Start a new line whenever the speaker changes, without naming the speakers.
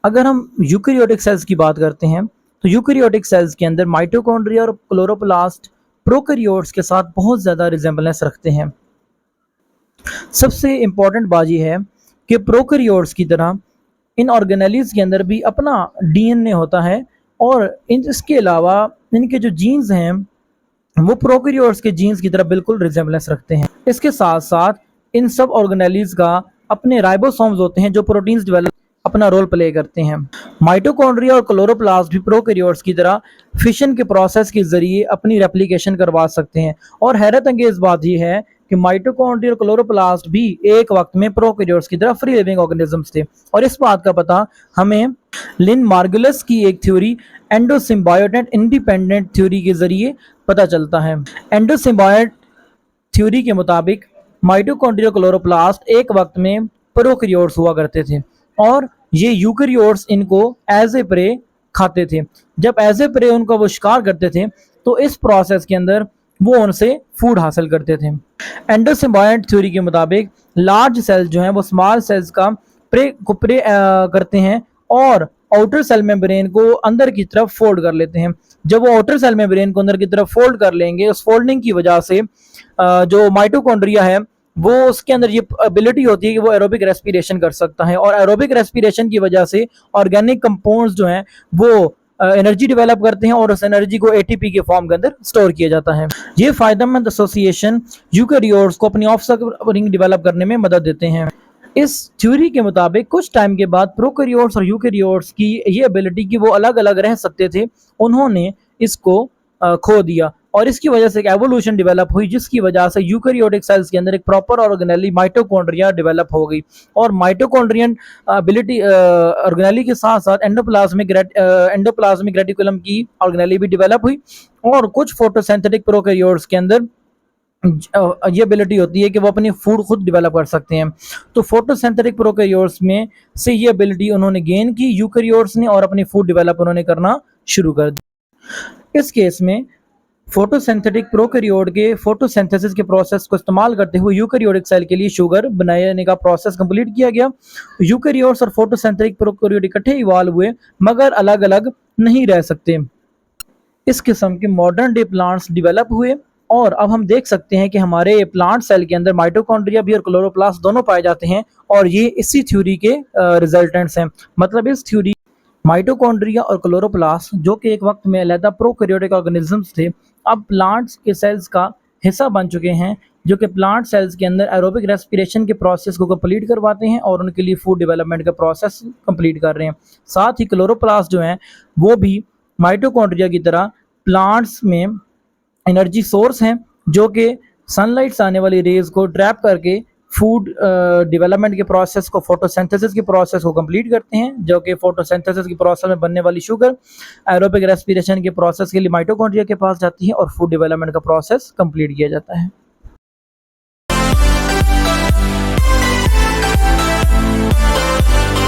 अगर हम eukaryotic sales की बात करते हैं तो यूकेरियोटिक सेल्स के अंदर माइटोकॉन्ड्रिया और क्लोरोप्लास्ट प्रोकैरियोट्स के साथ बहुत ज़्यादा रिजेंबलेंस रखते हैं। सबसे इम्पॉर्टेंट बात यह है कि प्रोकैरियोट्स की तरह इन ऑर्गेनेलीज के अंदर भी अपना डीएनए होता है और इसके अलावा इनके जो जीन्स हैं वो प्रोकैरियोट्स के जीन्स की तरह बिल्कुल रिजेंबलेंस रखते हैं। इसके साथ साथ इन सब ऑर्गेनेलीज का अपने राइबोसोम्स होते हैं जो प्रोटीन्स डेवलप अपना रोल प्ले करते हैं। माइटोकॉन्ड्रिया और क्लोरोप्लास्ट भी प्रोकैरियोट्स की तरह फिशन के प्रोसेस के जरिए अपनी रेप्लिकेशन करवा सकते हैं। और हैरत अंगेज बात यह है कि माइटोकॉन्ड्रिया और क्लोरोप्लास्ट भी एक वक्त में प्रोकैरियोट्स की तरह फ्री लिविंग ऑर्गेनिजम्स थे। और इस बात का पता हमें लिन मार्गुलिस की एक थ्योरी एंडोसिम्बायोट एंड इंडिपेंडेंट थ्योरी के जरिए पता चलता है। एंडोसिम्बायोट थ्योरी के मुताबिक माइटोकॉन्ड्रिया क्लोरोप्लास्ट एक वक्त में प्रोकैरियोट्स हुआ करते थे और ये यूकेरियोट्स इनको एज ए प्रे खाते थे। जब एज ए प्रे उनका वो शिकार करते थे तो इस प्रोसेस के अंदर वो उनसे फूड हासिल करते थे। एंडोसिम्बायोट थ्योरी के मुताबिक लार्ज सेल्स जो हैं वो स्मॉल सेल्स का प्रे करते हैं और आउटर सेल मेम्ब्रेन को अंदर की तरफ फोल्ड कर लेते हैं। जब वो आउटर सेल मेम्ब्रेन को अंदर की तरफ फोल्ड कर लेंगे, उस फोल्डिंग की वजह से जो माइटोकॉन्ड्रिया है वो उसके अंदर ये एबिलिटी होती है कि वो एरोबिक रेस्पिरेशन कर सकता है और एरोबिक रेस्पिरेशन की वजह से ऑर्गेनिक कंपाउंड्स जो हैं वो एनर्जी डेवलप करते हैं और उस एनर्जी को एटीपी के फॉर्म के अंदर स्टोर किया जाता है। ये फायदेमंद एसोसिएशन यूकेरियोट्स को अपनी ऑफस्प्रिंग डेवलप करने में मदद देते हैं। इस थ्योरी के मुताबिक कुछ टाइम के बाद प्रोकैरियोट्स और यूकेरियोट्स की ये एबिलिटी कि वो अलग अलग रह सकते थे, उन्होंने इसको खो दिया और इसकी वजह से एक एवोल्यूशन डेवलप हुई जिसकी वजह से यूकेरियोटिक सेल्स के अंदर एक प्रॉपर ऑर्गेनेली माइटोकॉन्ड्रिया डेवलप हो गई और माइटोकॉन्ड्रियन एबिलिटी ऑर्गेनेली के साथ साथ एंडोप्लाज्मिक रेटिकुलम की ऑर्गेनेली भी डेवलप हुई। और कुछ फोटोसिंथेटिक प्रोकैरियोट्स के अंदर ये एबिलिटी होती है कि वो अपनी फूड खुद डेवलप कर सकते हैं। तो फोटोसिंथेटिक प्रोकैरियोट्स में से ये एबिलिटी उन्होंने गेन की यूकेरियोट्स ने और अपनी फूड डेवलप उन्होंने करना शुरू कर दी। इस केस में फोटोसिंथेटिक प्रोकैरियोट के फोटोसिंथेसिस के प्रोसेस को इस्तेमाल करते हुए यूकेरियोटिक सेल के लिए शुगर बनाने का प्रोसेस कंप्लीट किया गया। यूकेरियोट्स और फोटोसिंथेटिक प्रोकैरियोट इकट्ठे इवॉल्व हुए मगर अलग अलग नहीं रह सकते। इस किस्म के मॉडर्न डे प्लांट्स डेवलप हुए और अब हम देख सकते हैं कि हमारे प्लांट सेल के अंदर माइटोकॉन्ड्रिया भी और क्लोरोप्लास्ट दोनों पाए जाते हैं और ये इसी थ्योरी के रिजल्टेंट्स हैं। मतलब इस थ्योरी माइटोकॉन्ड्रिया और क्लोरोप्लास्ट जो कि एक वक्त में अलग प्रोकैरियोटिक ऑर्गेनिजम्स थे, अब प्लांट्स के सेल्स का हिस्सा बन चुके हैं जो कि प्लांट सेल्स के अंदर एरोबिक रेस्पिरेशन के प्रोसेस को कंप्लीट करवाते हैं और उनके लिए फूड डेवलपमेंट का प्रोसेस कंप्लीट कर रहे हैं। साथ ही क्लोरोप्लास्ट जो हैं वो भी माइटोकॉन्ड्रिया की तरह प्लांट्स में एनर्जी सोर्स हैं जो कि सनलाइट से आने वाली रेज को ट्रैप करके फूड डेवलपमेंट के प्रोसेस को फोटोसिंथेसिस के प्रोसेस को कंप्लीट करते हैं, जो कि फोटोसिंथेसिस के प्रोसेस में बनने वाली शुगर एरोबिक रेस्पिरेशन के प्रोसेस के लिए माइटोकॉन्ड्रिया के पास जाती है और फूड डेवलपमेंट का प्रोसेस कंप्लीट किया जाता है।